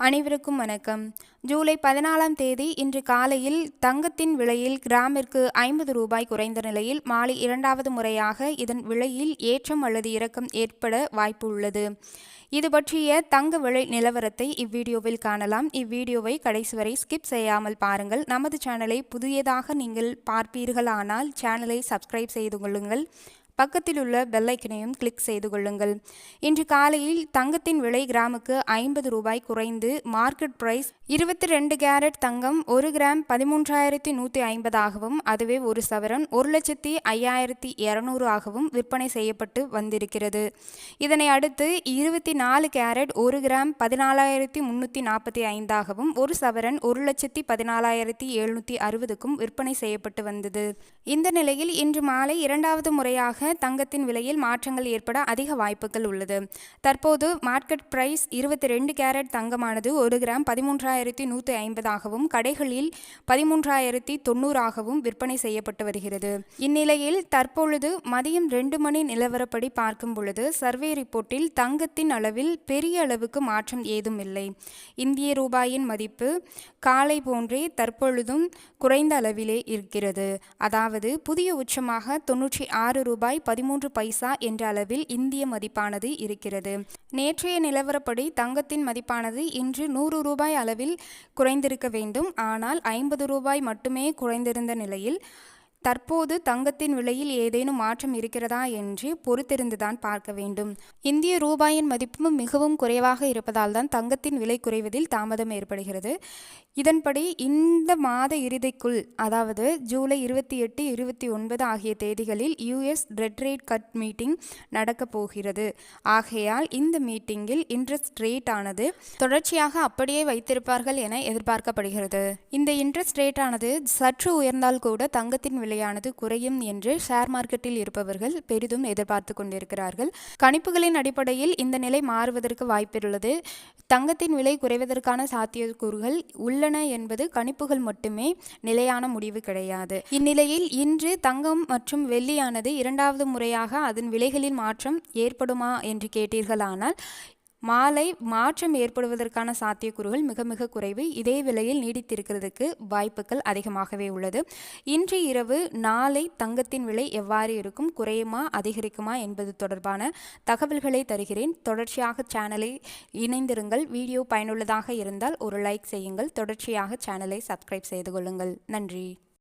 அனைவருக்கும் வணக்கம். ஜூலை 14ஆம் தேதி இன்று காலையில் தங்கத்தின் விலையில் கிராமிற்கு 50 ரூபாய் குறைந்த நிலையில் மாலை இரண்டாவது முறையாக இதன் விலையில் ஏற்றம் அல்லது இறக்கம் ஏற்பட வாய்ப்பு உள்ளது. இது பற்றிய தங்க விலை நிலவரத்தை இவ்வீடியோவில் காணலாம். இவ்வீடியோவை கடைசி வரை ஸ்கிப் செய்யாமல் பாருங்கள். நமது சேனலை புதியதாக நீங்கள் பார்ப்பீர்களானால் சேனலை சப்ஸ்கிரைப் செய்து கொள்ளுங்கள். பக்கத்தில் உள்ள பெல் ஐக்கனையும் கிளிக் செய்து கொள்ளுங்கள். இன்று காலையில் தங்கத்தின் விலை கிராமுக்கு 50 ரூபாய் குறைந்து மார்க்கெட் பிரைஸ் 22 கேரட் தங்கம் 1 கிராம் 13,150 ஆகவும், அதுவே ஒரு சவரன் 1,05,200 ஆகவும் விற்பனை செய்யப்பட்டு வந்திருக்கிறது. இதனை அடுத்து 24 கேரட் 1 கிராம் 14,345 ஆகவும், ஒரு சவரன் 1,14,760க்கும் விற்பனை செய்யப்பட்டு வந்தது. இந்த நிலையில் இன்று மாலை இரண்டாவது முறையாக தங்கத்தின் விலையில் மாற்றங்கள் ஏற்பட அதிக வாய்ப்புகள் உள்ளது. தற்போது மார்க்கெட் பிரைஸ் 22 கேரட் தங்கமானது 1 கிராம் 13,150 ஆகவும், கடைகளில் 13,090 ஆகவும் விற்பனை செய்யப்பட்டு வருகிறது. இந்நிலையில் தற்பொழுது மதியம் 2 மணி நிலவரப்படி பார்க்கும் பொழுது சர்வே ரிப்போர்ட்டில் தங்கத்தின் அளவில் பெரிய அளவுக்கு மாற்றம் ஏதும் இல்லை. இந்திய ரூபாயின் மதிப்பு காலை போன்றே தற்பொழுதும் குறைந்த அளவிலே இருக்கிறது. அதாவது புதிய உச்சமாக 96 ரூபாய் 13 பைசா என்ற அளவில் இந்திய மதிப்பானது இருக்கிறது. நேற்றைய நிலவரப்படி தங்கத்தின் மதிப்பானது இன்று 100 ரூபாய் அளவில் குறைந்திருக்க வேண்டும். ஆனால் 50 ரூபாய் மட்டுமே குறைந்திருந்த நிலையில் தற்போது தங்கத்தின் விலையில் ஏதேனும் மாற்றம் இருக்கிறதா என்று பொறுத்திருந்துதான் பார்க்க வேண்டும். இந்திய ரூபாயின் மதிப்பும் மிகவும் குறைவாக இருப்பதால் தான் தங்கத்தின் விலை குறைவதில் தாமதம் ஏற்படுகிறது. இதன்படி இந்த மாத இறுதிக்குள், அதாவது ஜூலை 28, 29 ஆகிய தேதிகளில் US red rate cut meeting நடக்கப் போகிறது. ஆகையால் இந்த மீட்டிங்கில் இன்ட்ரெஸ்ட் ரேட் ஆனது தொடர்ச்சியாக அப்படியே வைத்திருப்பார்கள் என எதிர்பார்க்கப்படுகிறது. இந்த இன்ட்ரெஸ்ட் ரேட் ஆனது சற்று உயர்ந்தால் கூட தங்கத்தின் விலையானது குறையும் என்று ஷேர் மார்க்கெட்டில் இருப்பவர்கள் பெரிதும் எதிர்பார்த்து கொண்டிருக்கிறார்கள். கணிப்புகளின் அடிப்படையில் இந்த நிலை மாறுவதற்கு வாய்ப்புள்ளது. தங்கத்தின் விலை குறைவதற்கான சாத்தியக்கூறுகள் உள்ளன என்பது கணிப்புகள் மட்டுமே, நிலையான முடிவு கிடையாது. இந்நிலையில் இன்று தங்கம் மற்றும் வெள்ளியானது இரண்டாவது முறையாக அதன் விலைகளில் மாற்றம் ஏற்படுமா என்று கேட்டீர்களானால் மாலை மாற்றம் ஏற்படுவதற்கான சாத்தியக்கூறுகள் மிக மிக குறைவு. இதே விலையில் நீடித்திருக்கிறதுக்கு வாய்ப்புகள் அதிகமாகவே உள்ளது. இன்று இரவு நாளை தங்கத்தின் விலை எவ்வாறு இருக்கும், குறையுமா அதிகரிக்குமா என்பது தொடர்பான தகவல்களை தருகிறேன். தொடர்ச்சியாக சேனலை இணைந்திருங்கள். வீடியோ பயனுள்ளதாக இருந்தால் ஒரு லைக் செய்யுங்கள். தொடர்ச்சியாக சேனலை சப்ஸ்கிரைப் செய்து கொள்ளுங்கள். நன்றி.